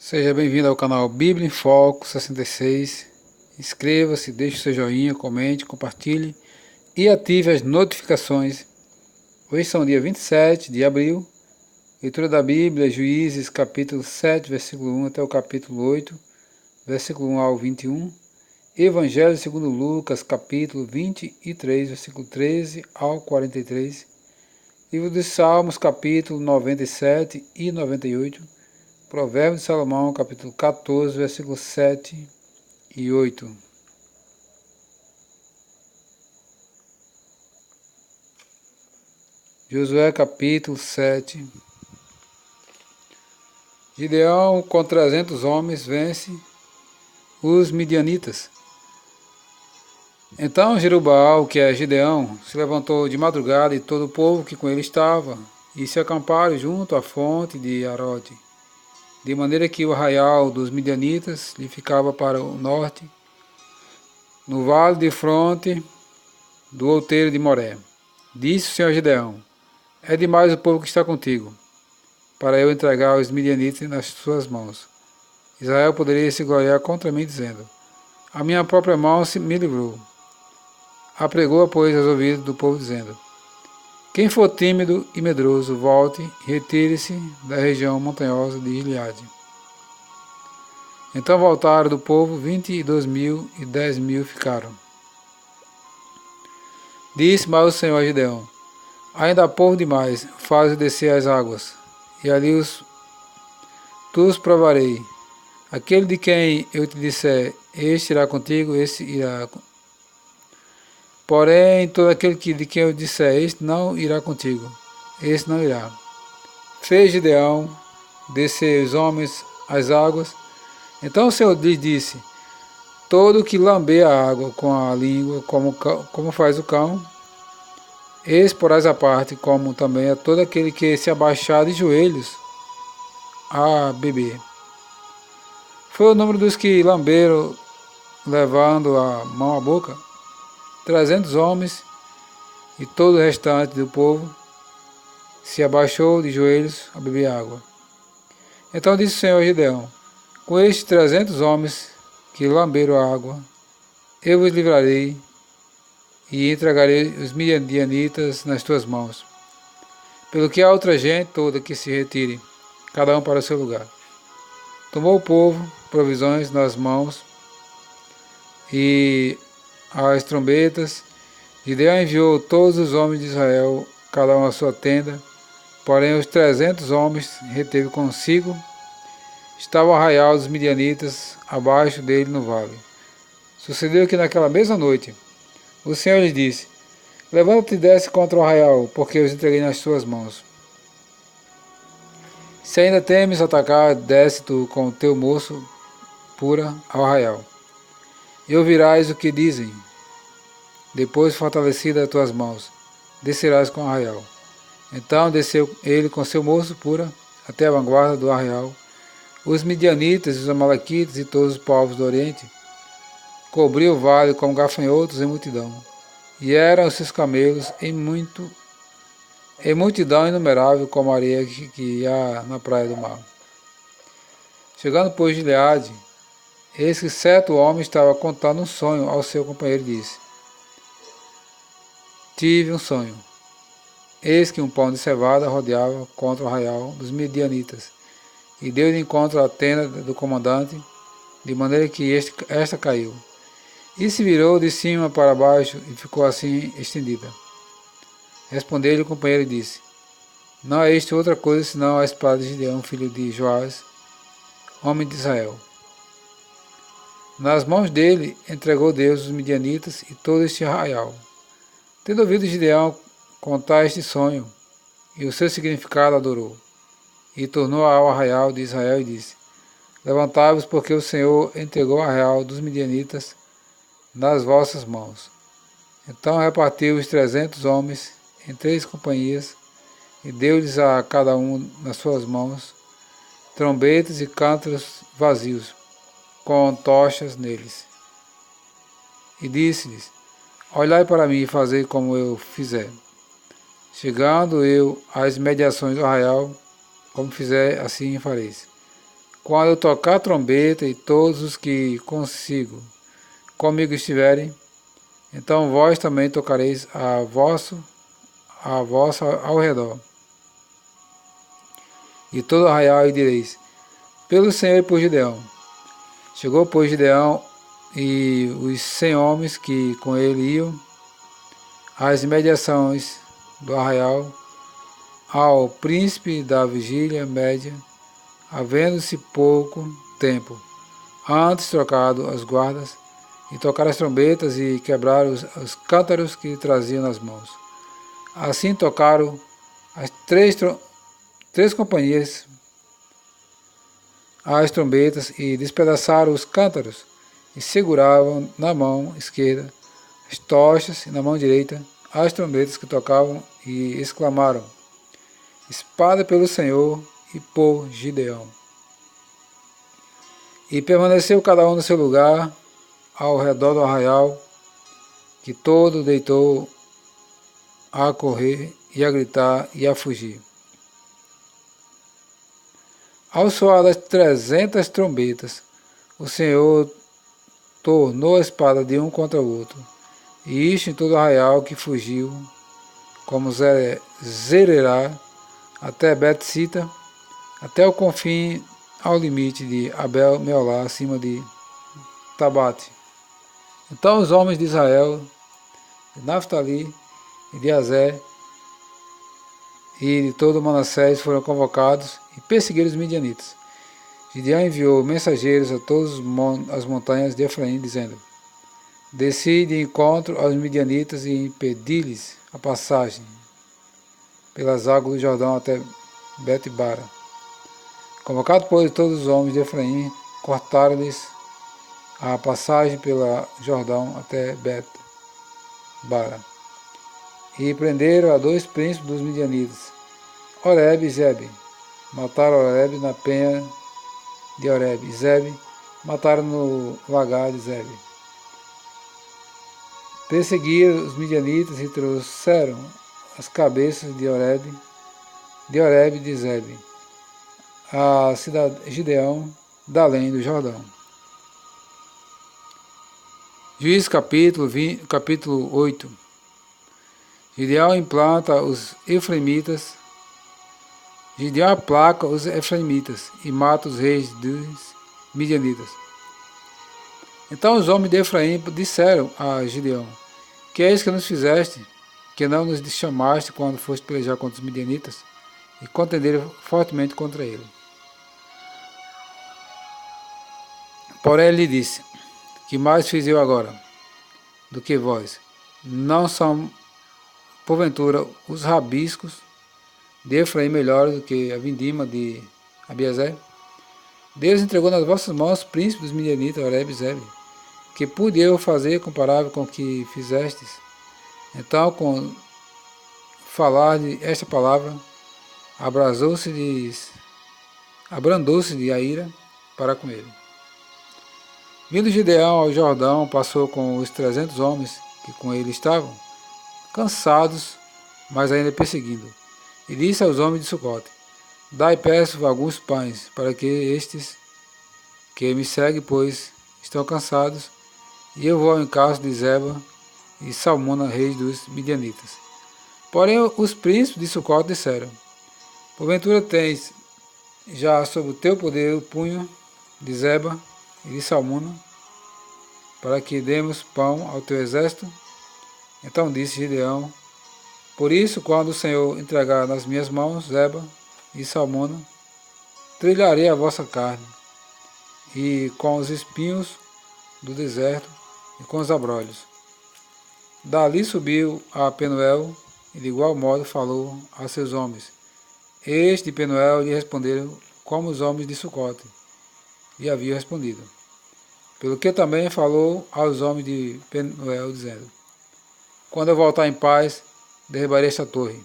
Seja bem-vindo ao canal Bíblia em Foco 66. Inscreva-se, deixe o seu joinha, comente, compartilhe e ative as notificações. Hoje são dia 27 de abril. Leitura da Bíblia, Juízes, capítulo 7, versículo 1 até o capítulo 8, versículo 1 ao 21. Evangelho segundo Lucas, capítulo 23, versículo 13 ao 43. Livro dos Salmos, capítulo 97 e 98. Provérbios de Salomão, capítulo 14, versículos 7 e 8. Josué, capítulo 7. Gideão, com 300 homens, vence os midianitas. Então Jerubaal, que é Gideão, se levantou de madrugada e todo o povo que com ele estava, e se acamparam junto à fonte de Arote, de maneira que o arraial dos midianitas lhe ficava para o norte, no vale de fronte do outeiro de Moré. Disse o Senhor Gideão: é demais o povo que está contigo, para eu entregar os midianitas nas suas mãos. Israel poderia se gloriar contra mim, dizendo: a minha própria mão me livrou. Apregou, pois, aos ouvidos do povo, dizendo: quem for tímido e medroso, volte e retire-se da região montanhosa de Gileade. Então voltaram do povo 22.000 e 10.000 ficaram. Disse mais o Senhor a Gideão: ainda há povo demais, faz-o descer as águas, e ali tu os provarei. Aquele de quem eu te disser, este irá contigo, este irá. Porém, todo aquele de quem eu disser, este não irá contigo, este não irá. Fez Gideão descer os homens às águas. Então o Senhor lhe disse: todo que lamber a água com a língua, como faz o cão, esse porás à parte, como também a todo aquele que se abaixar de joelhos a beber. Foi o número dos que lamberam, levando a mão à boca, 300 homens, e todo o restante do povo se abaixou de joelhos a beber água. Então disse o Senhor a Gideão: com estes 300 homens que lamberam a água, eu vos livrarei e entregarei os midianitas nas tuas mãos. Pelo que a outra gente toda que se retire, cada um para o seu lugar. Tomou o povo provisões nas mãos e as trombetas. Gideão enviou todos os homens de Israel, cada um à sua tenda, porém os 300 homens reteve consigo. Estava o arraial dos midianitas abaixo dele no vale. Sucedeu que naquela mesma noite o Senhor lhes disse: levanta-te e desce contra o arraial, porque eu os entreguei nas tuas mãos. Se ainda temes atacar, desce tu com o teu moço pura ao arraial, e ouvirás o que dizem. Depois, fortalecida as tuas mãos, descerás com o arraial. Então desceu ele com seu moço pura até a vanguarda do arraial. Os midianitas, os amalequitas e todos os povos do Oriente cobriu o vale como gafanhotos em multidão, e eram os seus camelos em multidão inumerável como a areia que há na praia do mar. Chegando, pois, de Gileade, eis que certo homem estava contando um sonho ao seu companheiro e disse: tive um sonho. Eis que um pão de cevada rodeava contra o arraial dos midianitas, e deu de encontro à tenda do comandante, de maneira que esta caiu, e se virou de cima para baixo e ficou assim estendida. Respondeu-lhe o companheiro e disse: não é isto outra coisa senão a espada de Gideão, filho de Joás, homem de Israel. Nas mãos dele entregou Deus os midianitas e todo este arraial. Tendo ouvido Gideão contar este sonho e o seu significado, adorou, e tornou ao arraial de Israel e disse: levantai-vos, porque o Senhor entregou o arraial dos midianitas nas vossas mãos. Então repartiu os 300 homens em 3 companhias, e deu-lhes a cada um nas suas mãos trombetas e cântaros vazios, com tochas neles. E disse-lhes: olhai para mim e fazei como eu fizer. Chegando eu às mediações do arraial, como fizer, assim fareis. quando eu tocar a trombeta e todos os que comigo estiverem, então vós também tocareis a vossa ao redor. E todo arraial e direis, pelo Senhor e por Gideão. Chegou, pois, Gideão e os 100 homens que com ele iam às imediações do arraial, ao príncipe da vigília média, havendo-se pouco tempo, antes trocado as guardas, e tocaram as trombetas e quebraram os cântaros que traziam nas mãos. Assim tocaram as três companhias as trombetas e despedaçaram os cântaros e seguravam na mão esquerda as tochas e na mão direita as trombetas que tocavam e exclamaram: espada pelo Senhor e por Gideão. E permaneceu cada um no seu lugar ao redor do arraial, que todo deitou a correr e a gritar e a fugir. Ao soar das 300 trombetas, o Senhor tornou a espada de um contra o outro, e isto em todo o arraial que fugiu, como Zererá, até Bet-sita, até o confim ao limite de Abel-meolá, acima de Tabate. Então os homens de Israel, de Naftali e de Azer e de todo Manassés foram convocados e perseguiram os midianitas. Gideão enviou mensageiros a todas as montanhas de Efraim, dizendo: desci de encontro aos midianitas e impedi-lhes a passagem pelas águas do Jordão até Bet-bara. Convocado, pois, todos os homens de Efraim, cortaram-lhes a passagem pela Jordão até Bet-bara. E prenderam a 2 príncipes dos midianitas, Oreb e Zebe. Mataram Oreb na penha de Oreb, e Zebe mataram no lagar de Zebe. Perseguiram os midianitas e trouxeram as cabeças de Oreb e de Zebe, a cidade de Gideão, da além do Jordão. Juízes capítulo 8. Gideão implanta os efraimitas. Gideão aplaca os efraimitas e mata os reis dos midianitas. Então os homens de Efraim disseram a Gideão: que é isso que nos fizeste, que não nos chamaste quando foste pelejar contra os midianitas? E contenderam fortemente contra ele. Porém ele disse: que mais fiz eu agora do que vós? Não são, porventura, os rabiscos de Efraim melhores do que a vindima de Abiezer? Deus entregou nas vossas mãos príncipes dos midianitas, Oreb e Zebe. Que pude eu fazer comparável com o que fizestes? Então, com falar de esta palavra, abrandou-se de a ira para com ele. Vindo Gideão ao Jordão, passou com os 300 homens que com ele estavam, cansados, mas ainda perseguindo. E disse aos homens de Sucote: dai, peço, alguns pães, para que estes que me seguem, pois estão cansados, e eu vou ao encalço de Zeba e Salmuna, reis dos midianitas. Porém os príncipes de Sucote disseram: porventura tens já sob o teu poder o punho de Zeba e de Salmuna, para que demos pão ao teu exército? Então disse Gideão: por isso, quando o Senhor entregar nas minhas mãos Zeba e Salmuna, trilharei a vossa carne, e com os espinhos do deserto e com os abrolhos. Dali subiu a Penuel, e de igual modo falou a seus homens. Este de Penuel lhe responderam como os homens de Sucote lhe haviam respondido. Pelo que também falou aos homens de Penuel, dizendo: quando eu voltar em paz, derribarei esta torre.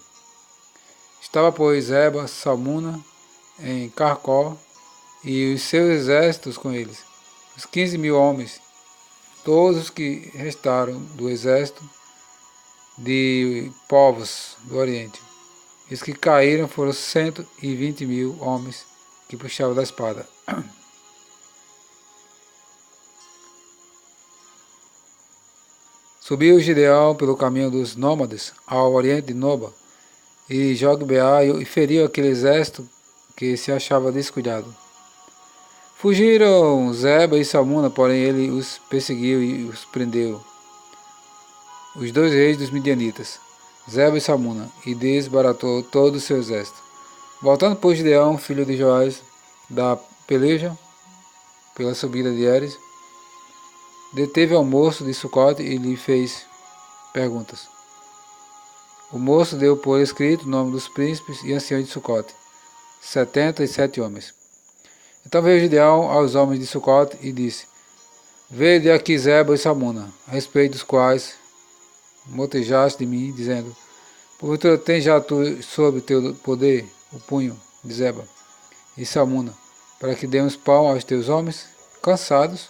Estava, pois, Zeba, Salmuna, em Carcó, e os seus exércitos com eles, os 15.000 homens, todos os que restaram do exército de povos do Oriente. Os que caíram foram 120.000 homens que puxava da espada. Subiu Gideão pelo caminho dos nômades ao oriente de Noba e Jogbeá e feriu aquele exército que se achava descuidado. Fugiram Zeba e Salmuna, porém ele os perseguiu e os prendeu, os dois reis dos midianitas, Zeba e Salmuna, e desbaratou todo o seu exército. Voltando por Gideão, filho de Joás, da peleja, pela subida de Eres, deteve ao moço de Sucote e lhe fez perguntas. O moço deu por escrito o nome dos príncipes e anciões de Sucote, 77 homens. Então veio Gideão aos homens de Sucote e disse: Vede aqui Zeba e Salmuna, a respeito dos quais motejaste de mim, dizendo: Porventura tens já tu sob teu poder o punho de Zeba e Salmuna, para que demos pão aos teus homens cansados?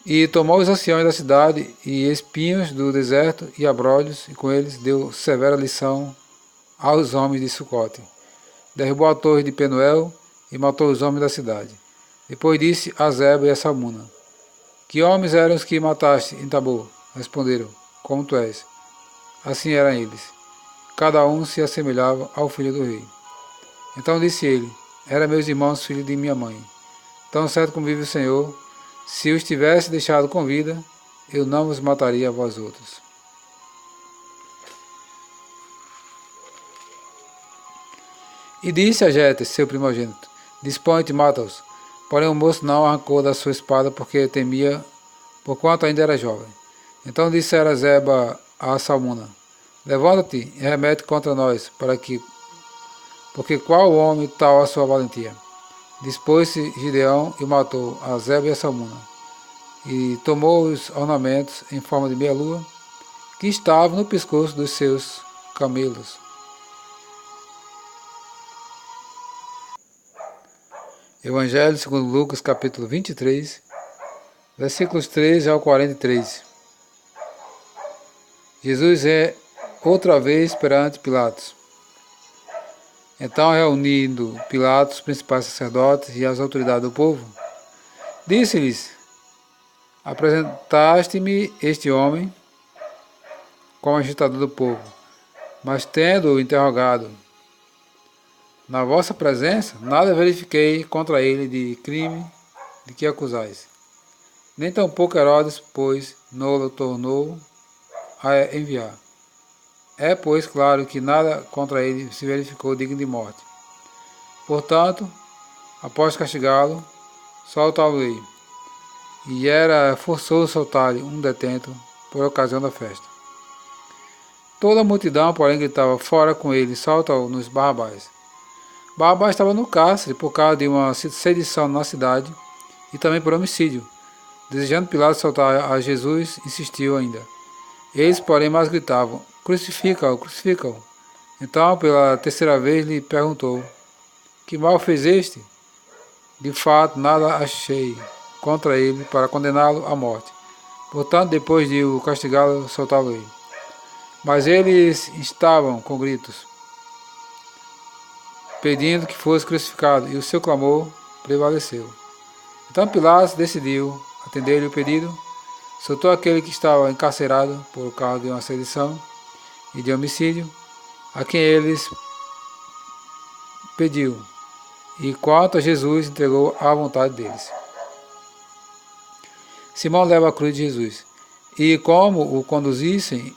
E tomou os anciões da cidade e espinhos do deserto e abrolhos, e com eles deu severa lição aos homens de Sucote. Derrubou a torre de Penuel e matou os homens da cidade. Depois disse a Zeba e a Salmuna: Que homens eram os que mataste em Tabor? Responderam: Como tu és. Assim eram eles. Cada um se assemelhava ao filho do rei. Então disse ele: Eram meus irmãos, filhos de minha mãe. Tão certo como vive o Senhor, se os tivesse deixado com vida, eu não os mataria a vós outros. E disse a Jetes, seu primogênito: Dispõe-te e mata-os. Porém o moço não arrancou da sua espada, porque temia, porquanto ainda era jovem. Então dissera Zeba a Salmuna: Levanta-te e remete contra nós, porque qual homem tal a sua valentia? Dispôs-se Gideão e matou a Zeba e a Salmuna, e tomou os ornamentos em forma de meia-lua que estavam no pescoço dos seus camelos. Evangelho segundo Lucas, capítulo 23, versículos 13 ao 43. Jesus é outra vez perante Pilatos. Então, reunindo Pilatos, os principais sacerdotes e as autoridades do povo, disse-lhes: Apresentaste-me este homem como agitador do povo, mas tendo-o interrogado na vossa presença, nada verifiquei contra ele de crime de que acusais. Nem tampouco Herodes, pois não-lo tornou a enviar. É, pois, claro que nada contra ele se verificou digno de morte. Portanto, após castigá-lo, soltá-lo-ei. E era forçoso soltar-lhe um detento por ocasião da festa. Toda a multidão, porém, gritava fora com ele: Solta-o nos Barrabás. Barrabás estava no cárcere por causa de uma sedição na cidade e também por homicídio. Desejando Pilatos soltar a Jesus, insistiu ainda. Eles, porém, mais gritavam: Crucifica-o, crucifica-o. Então, pela terceira vez, lhe perguntou: Que mal fez este? De fato, nada achei contra ele para condená-lo à morte. Portanto, depois de o castigá-lo, soltá-lo-ei. Mas eles estavam com gritos, pedindo que fosse crucificado, e o seu clamor prevaleceu. Então Pilatos decidiu atender-lhe o pedido, soltou aquele que estava encarcerado por causa de uma sedição e de homicídio, a quem eles pediu, e quanto a Jesus entregou à vontade deles. Simão leva a cruz de Jesus, e como o conduzissem,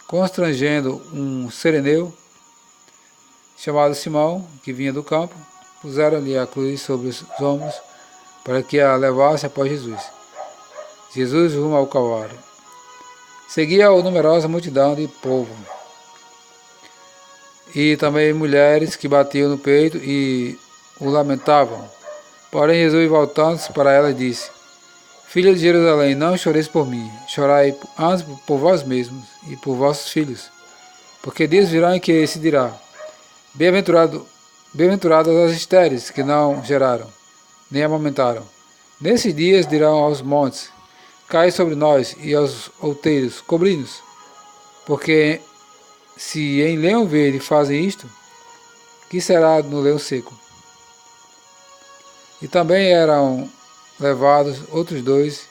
constrangendo um sereneu, chamado Simão, que vinha do campo, puseram-lhe a cruz sobre os ombros, para que a levasse após Jesus. Jesus rumo ao Calvário. Seguia-o numerosa multidão de povo, e também mulheres que batiam no peito e o lamentavam. Porém Jesus, voltando-se para elas, disse: Filha de Jerusalém, não choreis por mim, chorai antes por vós mesmos e por vossos filhos, porque dias virão em que se dirá: Bem-aventuradas as estéreis que não geraram, nem amamentaram. Nesses dias dirão aos montes: Cai sobre nós, e aos outeiros: Cobri-nos. Porque se em Leão Verde fazem isto, que será no leão seco? E também eram levados outros 2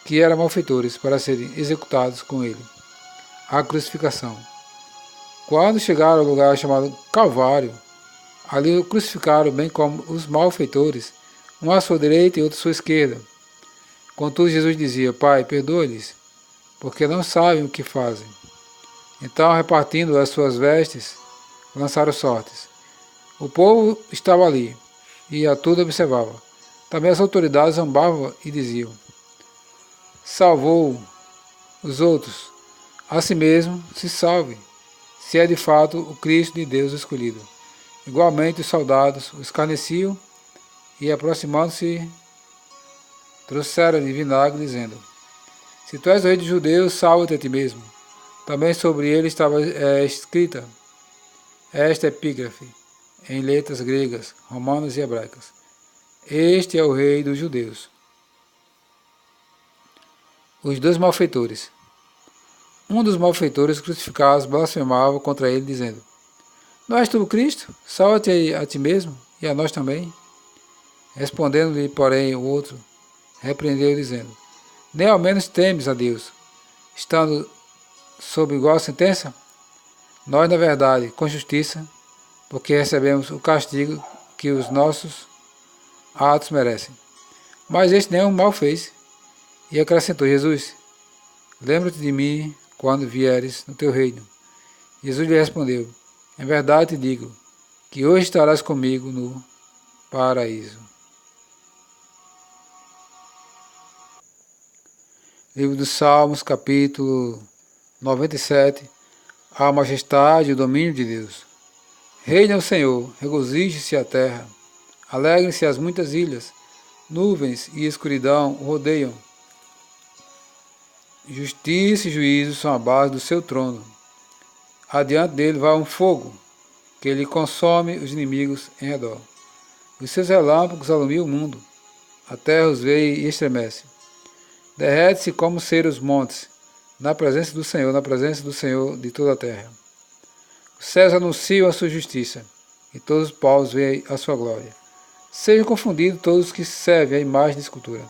que eram malfeitores para serem executados com ele. A crucificação. Quando chegaram ao lugar chamado Calvário, ali o crucificaram, bem como os malfeitores, um à sua direita e outro à sua esquerda. Contudo, Jesus dizia: Pai, perdoa-lhes, porque não sabem o que fazem. Então, repartindo as suas vestes, lançaram sortes. O povo estava ali, e a tudo observava. Também as autoridades zombavam e diziam: Salvou os outros, a si mesmo se salve, se é de fato o Cristo de Deus escolhido. Igualmente os soldados o escarneciam e, aproximando-se, trouxeram-lhe vinagre, dizendo: Se tu és o rei dos judeus, salva-te a ti mesmo. Também sobre ele estava escrita esta epígrafe, em letras gregas, romanas e hebraicas: Este é o rei dos judeus. Os 2 malfeitores. Um dos malfeitores crucificados blasfemava contra ele, dizendo: Não és tu o Cristo? Salva-te a ti mesmo e a nós também. Respondendo-lhe, porém, o outro, repreendeu, dizendo: Nem ao menos temes a Deus, estando sob igual sentença? Nós, na verdade, com justiça, porque recebemos o castigo que os nossos atos merecem. Mas este nenhum mal fez. E acrescentou: Jesus, lembra-te de mim quando vieres no teu reino. Jesus lhe respondeu: Em verdade te digo, que hoje estarás comigo no paraíso. Livro dos Salmos, capítulo 97. A majestade e o domínio de Deus. Reina o Senhor, regozije-se a terra, alegrem-se as muitas ilhas, nuvens e escuridão o rodeiam. Justiça e juízo são a base do seu trono. Adiante dele vai um fogo, que ele consome os inimigos em redor. Os seus relâmpagos alumiam o mundo, a terra os vê e estremece. Derrete-se como cera os montes, na presença do Senhor de toda a terra. Os céus anunciam a sua justiça, e todos os povos veem a sua glória. Sejam confundidos todos os que servem a imagem de escultura.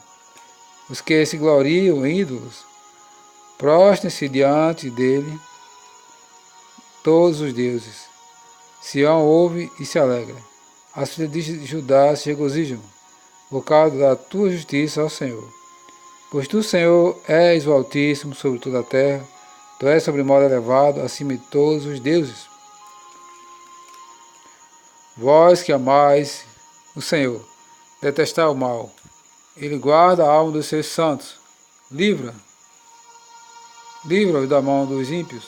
Os que se gloriam em ídolos, prostrem-se diante dele todos os deuses. Sião ouve e se alegra. As filhas de Judá se regozijam, por causa da tua justiça, ó Senhor. Pois tu, Senhor, és o Altíssimo sobre toda a terra, tu és sobremodo elevado acima de todos os deuses. Vós que amais o Senhor, detestai o mal, ele guarda a alma dos seus santos, livra-os da mão dos ímpios,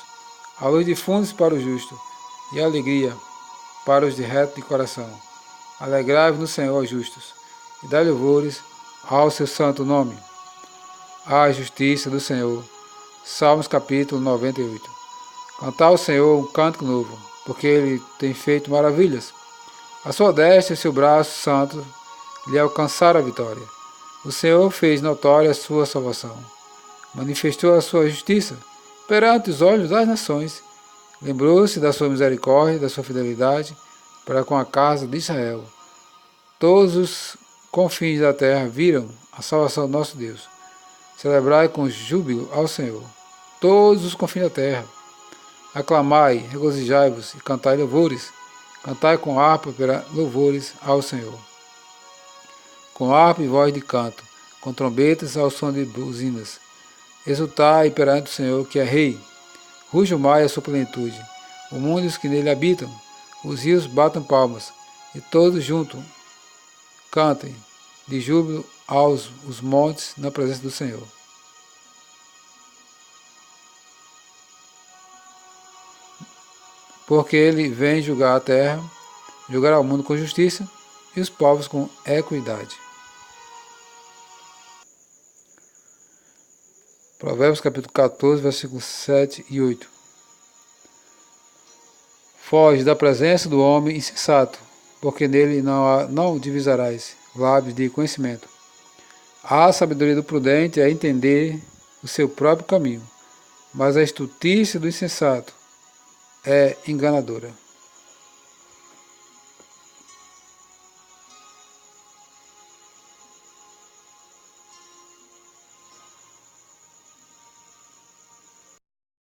a luz difunde-se para o justo, e a alegria para os de reto de coração. Alegrai-vos no Senhor, justos, e dai louvores ao seu santo nome. A justiça do Senhor. Salmos capítulo 98. Cantai ao Senhor um cântico novo, porque ele tem feito maravilhas. A sua destra e seu braço santo lhe alcançaram a vitória. O Senhor fez notória a sua salvação. Manifestou a sua justiça perante os olhos das nações. Lembrou-se da sua misericórdia e da sua fidelidade para com a casa de Israel. Todos os confins da terra viram a salvação do nosso Deus. Celebrai com júbilo ao Senhor, todos os confins da terra. Aclamai, regozijai-vos e cantai louvores. Cantai com harpa louvores ao Senhor. Com harpa e voz de canto, com trombetas ao som de buzinas. Exultai perante o Senhor, que é Rei. Ruja o mar e a sua plenitude, o mundo e os que nele habitam. Os rios batam palmas, e todos juntos cantem de júbilo aos os montes na presença do Senhor. Porque ele vem julgar a terra, julgará o mundo com justiça e os povos com equidade. Provérbios capítulo 14, versículos 7 e 8. Foge da presença do homem insensato, porque nele não divisarás lábios de conhecimento. A sabedoria do prudente é entender o seu próprio caminho, mas a estultícia do insensato é enganadora.